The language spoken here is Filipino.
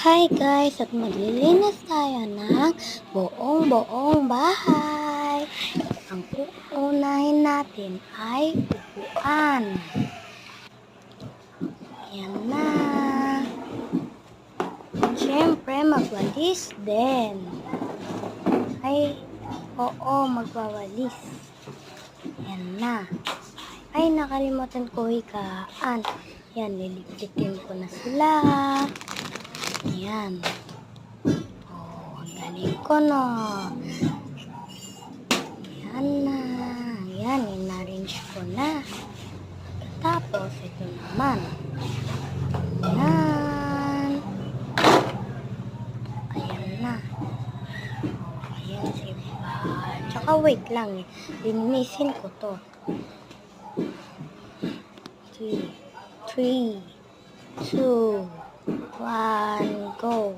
Hi guys! At maglilinis tayo ng buong bahay. Ang uunahin natin ay upuan. Yan na. Siyempre, magwalis din. Ay, oo, magwawalis. Yan na. Ay, nakalimutan ko higaan. Yan, lilipitin ko na sila. Yan. Oh, ang galing ko, no? Yan na. Yan, in-arrange ko na. Tapos, ito naman. Yan. Ayan na. Oh, ayan, diba? Tsaka wait lang eh. Linisin ko to. 3, 2, 1, go.